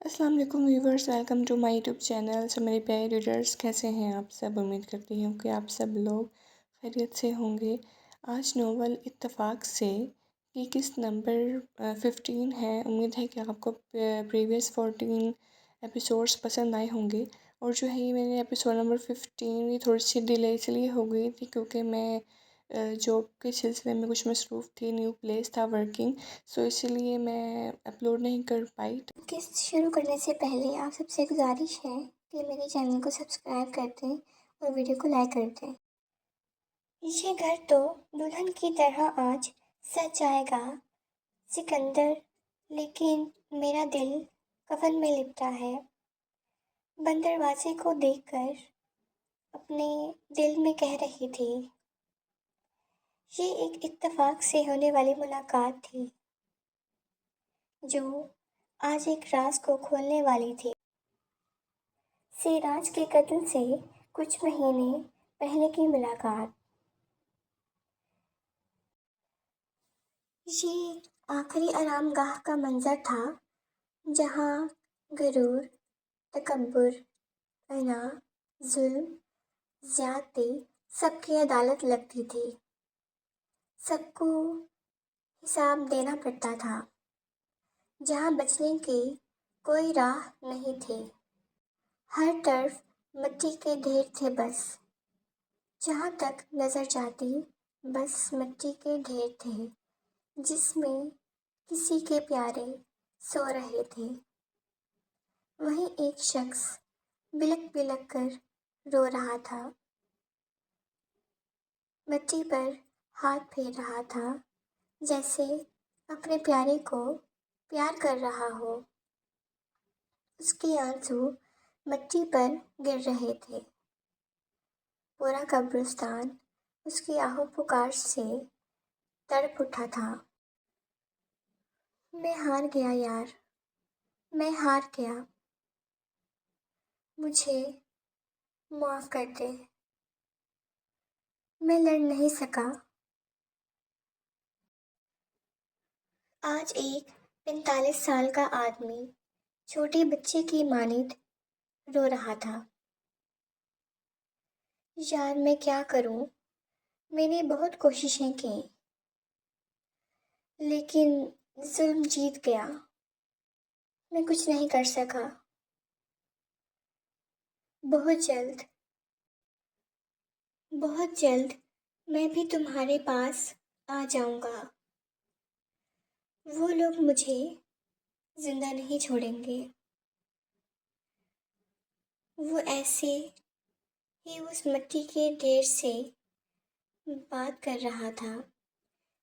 अस्सलाम वालेकुम viewers, welcome to my YouTube channel. So मेरे प्यारे रीडर्स, कैसे हैं आप सब। उम्मीद करती हूँ कि आप सब लोग खैरियत से होंगे। आज नोवेल इत्तेफाक से की किस्त नंबर 15 है। उम्मीद है कि आपको प्रीवियस 14 एपिसोड्स पसंद आए होंगे। और जो है ये मेरे एपिसोड नंबर 15 ये थोड़ी सी डिले इसलिए हो गई थी क्योंकि मैं जॉब के सिलसिले में कुछ मसरूफ़ थी, न्यू प्लेस था वर्किंग, सो इसीलिए मैं अपलोड नहीं कर पाई। किस्त शुरू करने से पहले आप सबसे गुजारिश है कि मेरे चैनल को सब्सक्राइब कर दें और वीडियो को लाइक कर दें। ये घर तो दुल्हन की तरह आज सज जाएगा सिकंदर, लेकिन मेरा दिल कफन में लिपटा है। बंद दरवाजे को देखकर अपने दिल में कह रही थी, ये एक इत्तेफाक से होने वाली मुलाकात थी जो आज एक राज को खोलने वाली थी। सिराज के कत्ल से कुछ महीने पहले की मुलाकात। ये आखिरी आरामगाह का मंजर था जहाँ गुरूर, तकब्बुर, अना, जुल्म, ज्यादती सबकी अदालत लगती थी। सबको हिसाब देना पड़ता था। जहाँ बचने की कोई राह नहीं थी। हर तरफ मिट्टी के ढेर थे बस। जहाँ तक नजर जाती बस मिट्टी के ढेर थे जिसमें किसी के प्यारे सो रहे थे। वहीं एक शख्स बिलक बिलक कर रो रहा था, मिट्टी पर हाथ फेर रहा था, जैसे अपने प्यारे को प्यार कर रहा हो। उसके आंसू मिट्टी पर गिर रहे थे। पूरा कब्रिस्तान उसकी आहो पुकार से तड़प उठा था। मैं हार गया यार, मैं हार गया। मुझे माफ कर दे। मैं लड़ नहीं सका। आज एक 45 साल का आदमी छोटे बच्चे की मानित रो रहा था। यार मैं क्या करूं? मैंने बहुत कोशिशें की, लेकिन जुल्म जीत गया। मैं कुछ नहीं कर सका। बहुत जल्द, बहुत जल्द मैं भी तुम्हारे पास आ जाऊंगा। वो लोग मुझे जिंदा नहीं छोड़ेंगे। वो ऐसे ही उस मिट्टी के ढेर से बात कर रहा था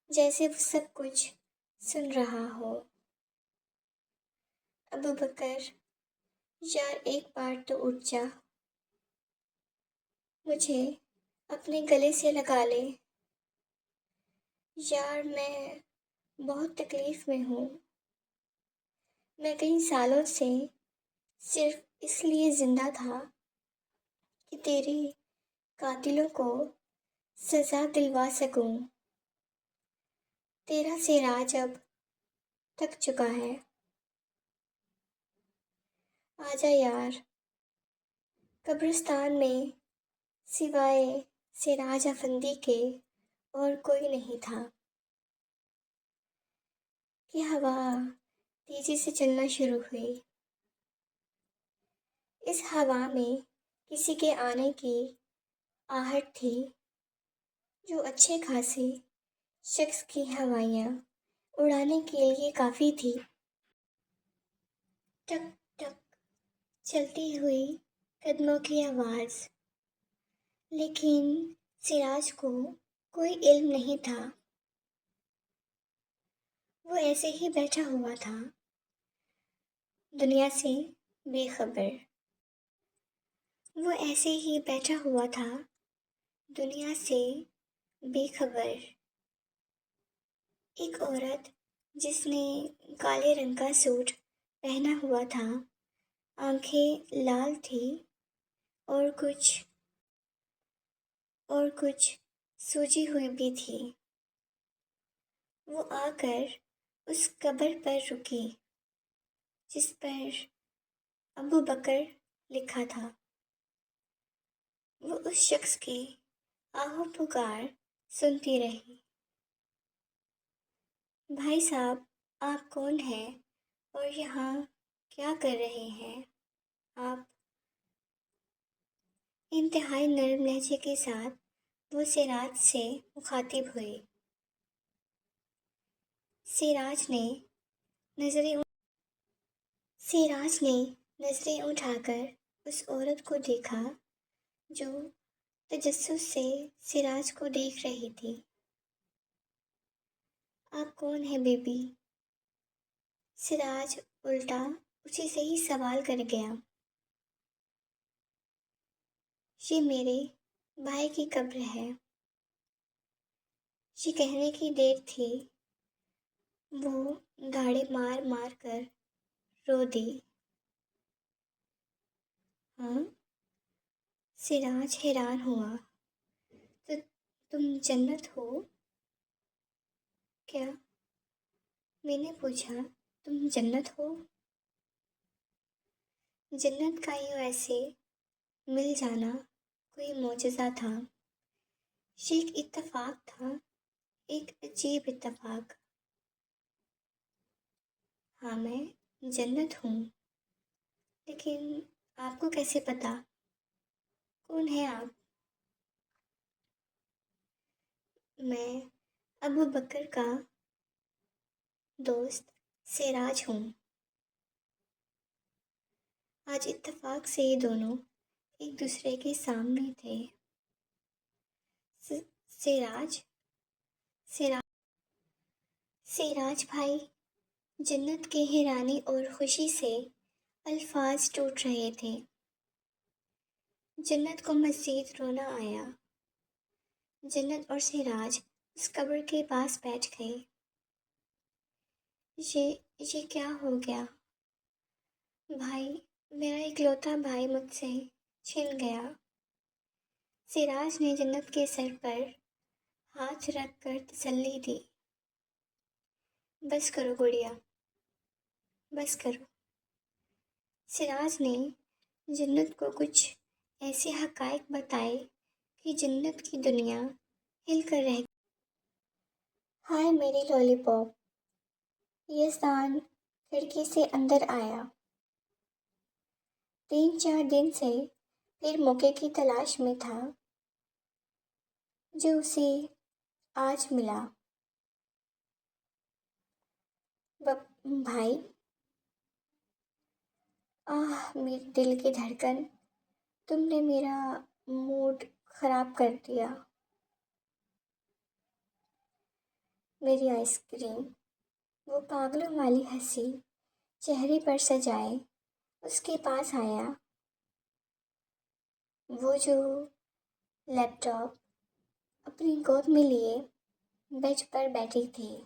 जैसे वो सब कुछ सुन रहा हो। अबू बकर, यार एक बार तो उठ जा, मुझे अपने गले से लगा ले। यार मैं बहुत तकलीफ में हूँ। मैं कई सालों से सिर्फ इसलिए जिंदा था कि तेरे कातिलों को सजा दिलवा सकूं। तेरा सिराज अब थक चुका है। आजा यार। कब्रिस्तान में सिवाय सिराज अफंदी के और कोई नहीं था कि हवा तेजी से चलना शुरू हुई। इस हवा में किसी के आने की आहट थी जो अच्छे खासे शख्स की हवाइयाँ उड़ाने के लिए काफ़ी थी। टक टक चलती हुई कदमों की आवाज़, लेकिन सिराज को कोई इल्म नहीं था। वो ऐसे ही बैठा हुआ था, दुनिया से बेखबर। वो ऐसे ही बैठा हुआ था, दुनिया से बेखबर। एक औरत जिसने काले रंग का सूट पहना हुआ था, आंखें लाल थी और कुछ सूजी हुई भी थी। वो आकर उस कब्र पर रुकी जिस पर अबू बकर लिखा था। वो उस शख्स की आहो पुकार सुनती रही। भाई साहब, आप कौन हैं और यहाँ क्या कर रहे हैं? आप इंतहाई नर्म लहजे के साथ वो सिराज से मुखातिब हुई। सिराज ने नजरें सिराज ने नजरें उठाकर उस औरत को देखा जो तजस्सुस से सिराज को देख रही थी। आप कौन है बेबी? सिराज उल्टा उसी से ही सवाल कर गया। ये मेरे भाई की कब्र है। ये कहने की देर थी, वो दाढ़ी मार मार कर रो दी। हाँ? सिराज हैरान हुआ। तो तुम जन्नत हो क्या? मैंने पूछा, तुम जन्नत हो? जन्नत का यूं ऐसे मिल जाना कोई मौजज़ा था। ये एक इत्तेफाक था, एक अजीब इत्तेफाक। हाँ, मैं जन्नत हूँ, लेकिन आपको कैसे पता? कौन है आप? मैं अबू बकर का दोस्त सिराज हूँ। आज इत्तेफाक से ये दोनों एक दूसरे के सामने थे। सि- सिराज सिरा, सिराज भाई, जन्नत के हैरानी और खुशी से अल्फाज टूट रहे थे। जन्नत को मज़ीद रोना आया। जन्नत और सिराज उस कब्र के पास बैठ गए। ये ये क्या हो गया? भाई, मेरा इकलौता भाई मुझसे छिन गया। सिराज ने जन्नत के सर पर हाथ रख कर तसल्ली दी। बस करो गुड़िया, बस करो। सिराज ने जन्नत को कुछ ऐसे हकायक बताए कि जन्नत की दुनिया हिल कर रह गई। हाय मेरी लॉलीपॉप, ये स्थान खिड़की से अंदर आया। 3-4 दिन से फिर मौके की तलाश में था, जो उसे आज मिला। भाई, आह मेरे दिल की धड़कन, तुमने मेरा मूड खराब कर दिया। मेरी आइसक्रीम, वो पागलों वाली हंसी चेहरे पर सजाए उसके पास आया। वो जो लैपटॉप अपनी गोद में लिए बेंच पर बैठी थी,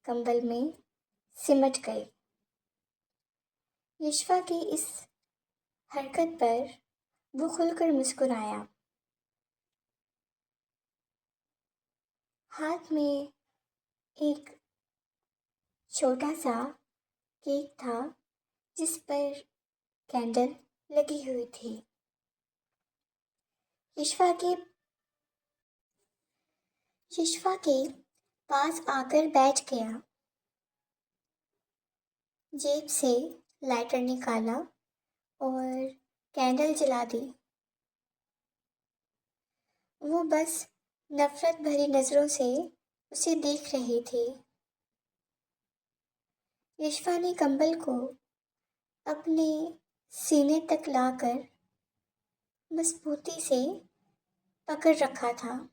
कंबल में सिमट गई। यशवा की इस हरकत पर वो खुलकर मुस्कुराया। हाथ में एक छोटा सा केक था जिस पर कैंडल लगी हुई थी। यशवा के यशवा के पास आकर बैठ गया। जेब से लाइटर निकाला और कैंडल जला दी। वो बस नफरत भरी नज़रों से उसे देख रही थी। यशवा ने कंबल को अपने सीने तक लाकर मजबूती से पकड़ रखा था।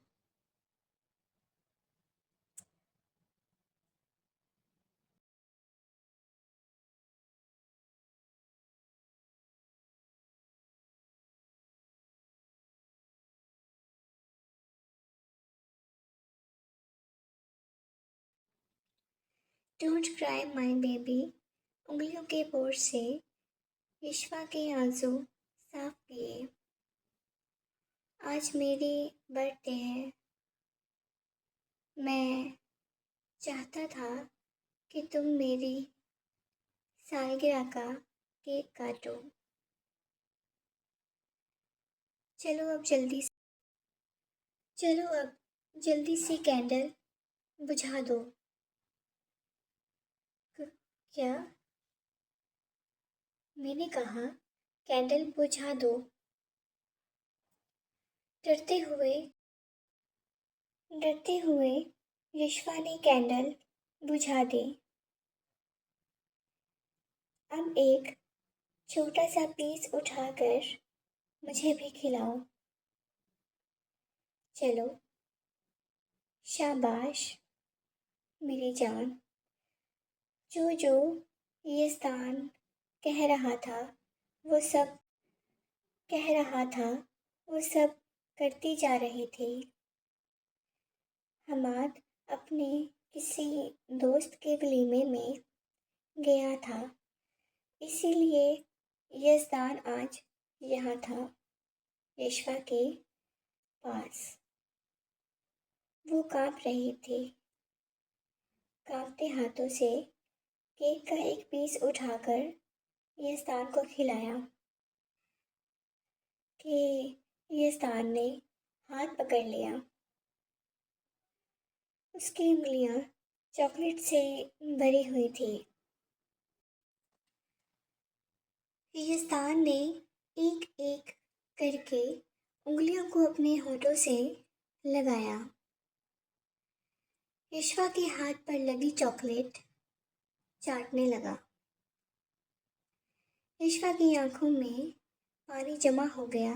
डोंट क्राई माई बेबी, उंगलियों के बोर से यशवा के आंसू साफ किए। आज मेरी बर्थडे है। मैं चाहता था कि तुम मेरी सालगिरह का केक काटो। चलो अब जल्दी से चलो अब जल्दी से कैंडल बुझा दो। क्या? मैंने कहा कैंडल बुझा दो। डरते हुए डरते हुए यशवा ने कैंडल बुझा दी। अब एक छोटा सा पीस उठाकर मुझे भी खिलाओ। चलो, शाबाश मेरी जान। जो जो ये स्थान कह रहा था वो सब कह रहा था वो सब करती जा रही थी। हमाद अपने किसी दोस्त के वलीमे में गया था, इसीलिए यह स्थान आज यहाँ था, यशवा के पास। वो काँप रही थी। कांपते हाथों से केक का एक पीस उठाकर यस्तान को खिलाया कि यस्तान ने हाथ पकड़ लिया। उसकी उंगलियां चॉकलेट से भरी हुई थी। यस्तान ने एक एक करके उंगलियों को अपने होठों से लगाया। यशवा के हाथ पर लगी चॉकलेट चाटने लगा। यशवा की आंखों में पानी जमा हो गया,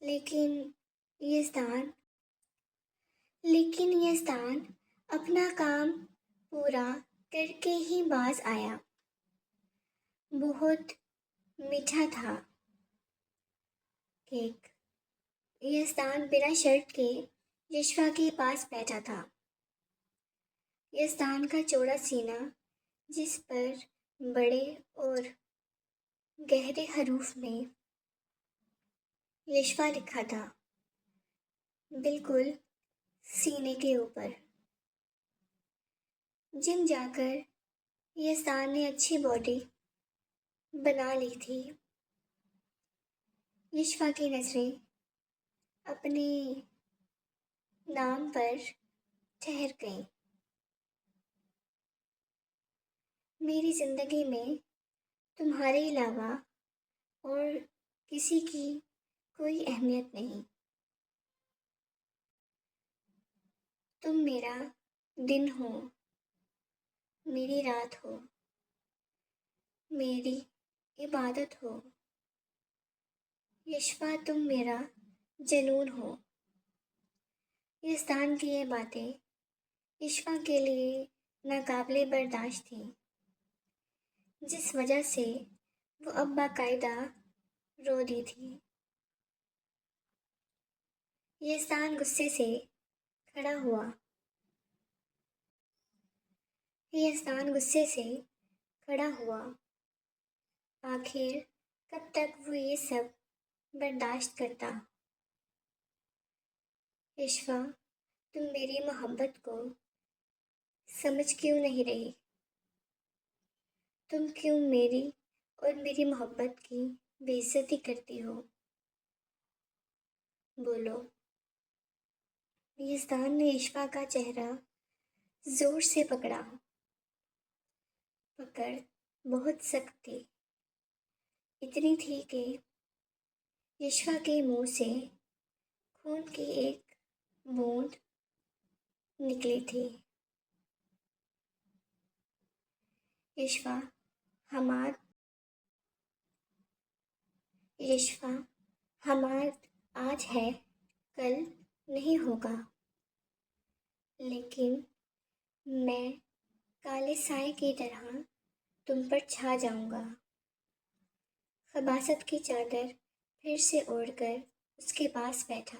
लेकिन ये स्थान अपना काम पूरा करके ही बाज आया। बहुत मीठा था केक। यह स्थान बिना शर्ट के यशवा के पास बैठा था। यह स्थान का चौड़ा सीना, जिस पर बड़े और गहरे हरूफ में यशवा लिखा था, बिल्कुल सीने के ऊपर। जिम जाकर यस्तान ने अच्छी बॉडी बना ली थी। यशवा की नज़रें अपने नाम पर ठहर गईं। मेरी ज़िंदगी में तुम्हारे अलावा और किसी की कोई अहमियत नहीं। तुम मेरा दिन हो, मेरी रात हो, मेरी इबादत हो। यशवा तुम मेरा जुनून हो। यस्तान की ये बातें यशवा के लिए नाकाबिले बर्दाश्त थी, जिस वजह से वो अब बाकायदा रो दी थी। यस्तान गुस्से से खड़ा हुआ। यस्तान गुस्से से खड़ा हुआ। आखिर कब तक वो ये सब बर्दाश्त करता? यशवा, तुम मेरी मोहब्बत को समझ क्यों नहीं रही? तुम क्यों मेरी और मेरी मोहब्बत की बेइज्जती करती हो? बोलो। यस्तान ने यशवा का चेहरा जोर से पकड़ा। पकड़ बहुत सख्त थी, इतनी थी कि यशवा के मुंह से खून की एक बूंद निकली थी। यशवा, हमार यशवा, हमार आज है, कल नहीं होगा, लेकिन मैं काले साए की तरह तुम पर छा जाऊंगा। खबासत की चादर फिर से ओढ़कर उसके पास बैठा।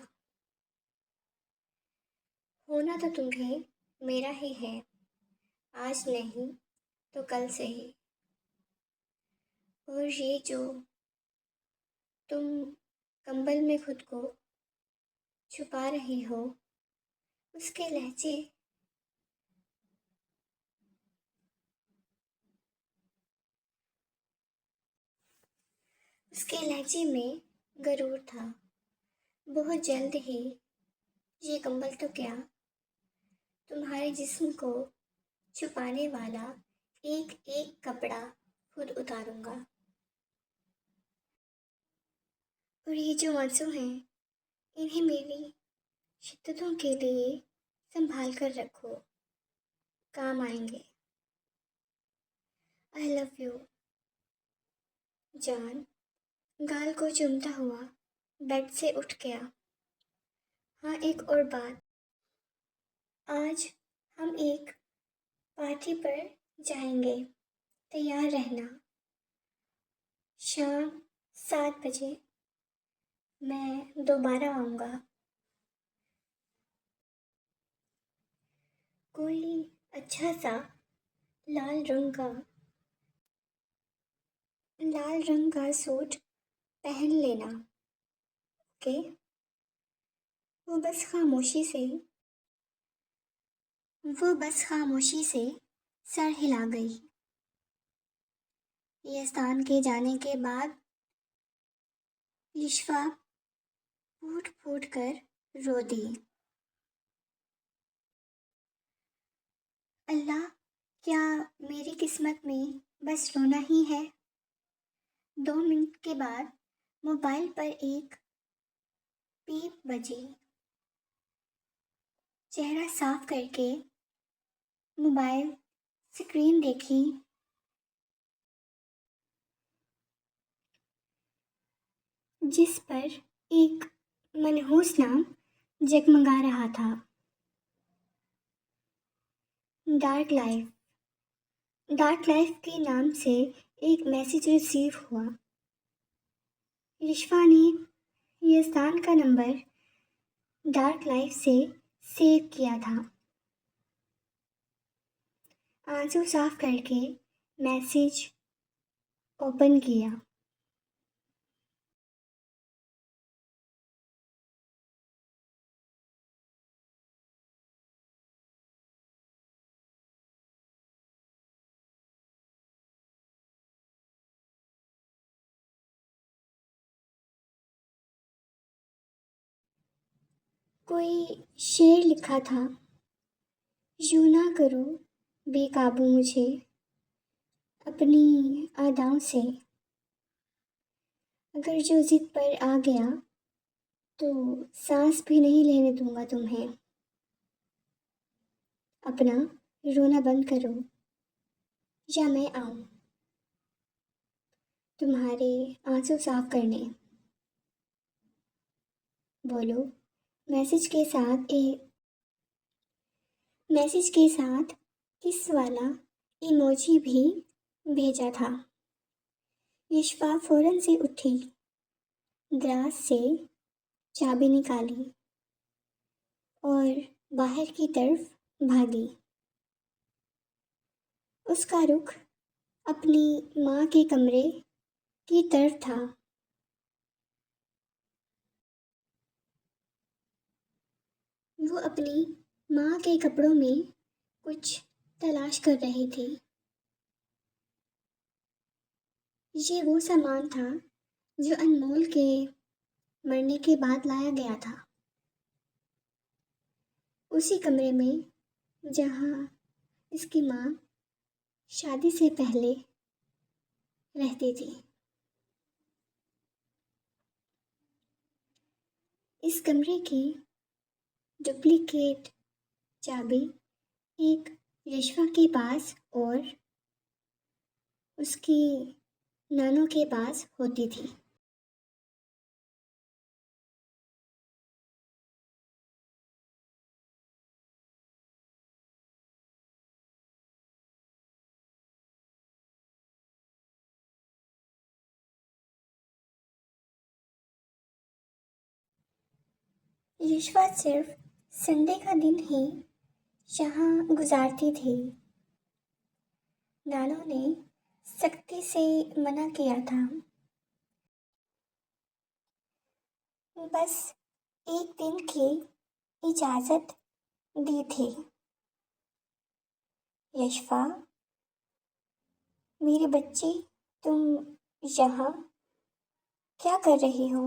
होना तो तुम्हें मेरा ही है, आज नहीं तो कल से ही। और ये जो तुम कंबल में खुद को छुपा रही हो, उसके लहजे उसके लहजे में गरूर था। बहुत जल्द ही ये कंबल तो क्या, तुम्हारे जिस्म को छुपाने वाला एक एक कपड़ा खुद उतारूंगा। और ये जो आंसू हैं, इन्हें मेरी शिद्दतों के लिए संभाल कर रखो, काम आएंगे। आई लव यू जान। गाल को चूमता हुआ बेड से उठ गया। हाँ, एक और बात, आज हम एक पार्टी पर जाएंगे, तैयार रहना। शाम 7 बजे मैं दोबारा आऊँगा। कोई अच्छा सा लाल रंग का लाल रंग का सूट पहन लेना, ओके? वो बस खामोशी से सर हिला गई। यस्तान के जाने के बाद लिशफा फूट फूट कर रो दी। अल्लाह, क्या मेरी किस्मत में बस रोना ही है? 2 मिनट के बाद मोबाइल पर एक पीप बजी। चेहरा साफ करके मोबाइल स्क्रीन देखी। जिस पर एक मनहूस नाम जगमगा रहा था, डार्क लाइफ। डार्क लाइफ के नाम से एक मैसेज रिसीव हुआ। रिश्वा ने यस्तान का नंबर डार्क लाइफ से सेव किया था। आंसू साफ करके मैसेज ओपन किया। कोई शेर लिखा था, यूं ना करो बेकाबू मुझे अपनी अदाओं से। अगर जो जिद पर आ गया तो सांस भी नहीं लेने दूंगा तुम्हें। अपना रोना बंद करो या मैं आऊं तुम्हारे आंसू साफ करने। बोलो। मैसेज के साथ किस वाला इमोजी भी भेजा था। यशफा फौरन से उठी, दराज से चाबी निकाली और बाहर की तरफ भागी। उसका रुख अपनी माँ के कमरे की तरफ था। वो अपनी माँ के कपड़ों में कुछ तलाश कर रही थी। ये वो सामान था जो अनमोल के मरने के बाद लाया गया था, उसी कमरे में जहाँ इसकी माँ शादी से पहले रहती थी। इस कमरे की डुप्लीकेट चाबी एक यशवा के पास और उसकी नानों के पास होती थी। यशवा सिर्फ संडे का दिन ही यहाँ गुजारती थी। नानों ने सख्ती से मना किया था। बस एक दिन की इजाज़त दी थी। यशफा, मेरी बच्ची, तुम यहाँ क्या कर रही हो?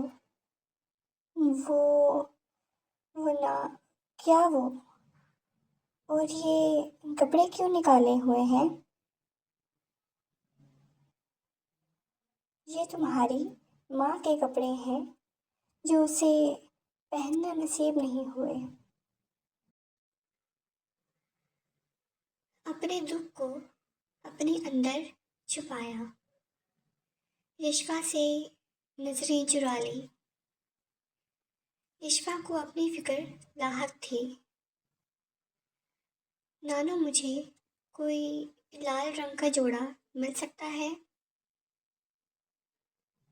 वो वो ना, क्या वो? और ये कपड़े क्यों निकाले हुए हैं? ये तुम्हारी माँ के कपड़े हैं जो उसे पहनना नसीब नहीं हुए। अपने दुख को अपने अंदर छुपाया, यशवा से नजरें चुरा ली। यशवा को अपनी फिक्र लाहक थी। नानो, मुझे कोई लाल रंग का जोड़ा मिल सकता है?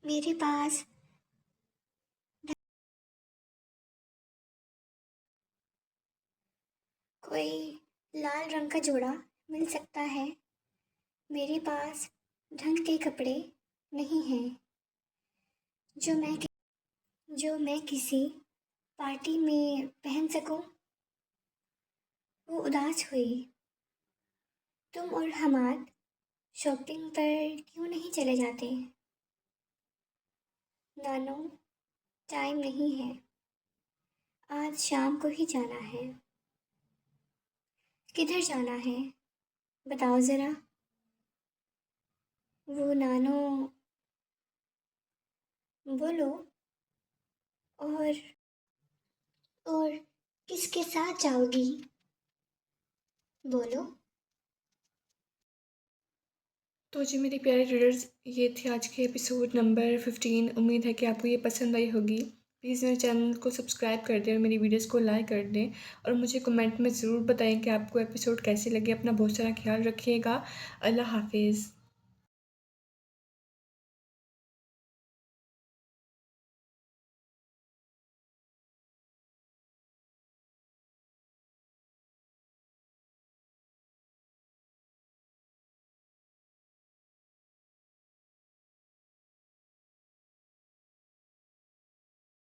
मेरे पास कोई लाल रंग का जोड़ा मिल सकता है? मेरे पास ढंग के कपड़े नहीं हैं जो मैं किसी पार्टी में पहन सकूं। वो उदास हुई। तुम और हमाद शॉपिंग पर क्यों नहीं चले जाते? नानो, टाइम नहीं है, आज शाम को ही जाना है। किधर जाना है, बताओ ज़रा। वो नानो, बोलो। और और किसके साथ जाओगी, बोलो। तो जी मेरे प्यारे रीडर्स, ये थी आज के एपिसोड नंबर 15। उम्मीद है कि आपको ये पसंद आई होगी। प्लीज़ मेरे चैनल को सब्सक्राइब कर दें और मेरी वीडियोस को लाइक कर दें, और मुझे कमेंट में ज़रूर बताएं कि आपको एपिसोड कैसे लगे। अपना बहुत सारा ख्याल रखिएगा। अल्लाह हाफिज़।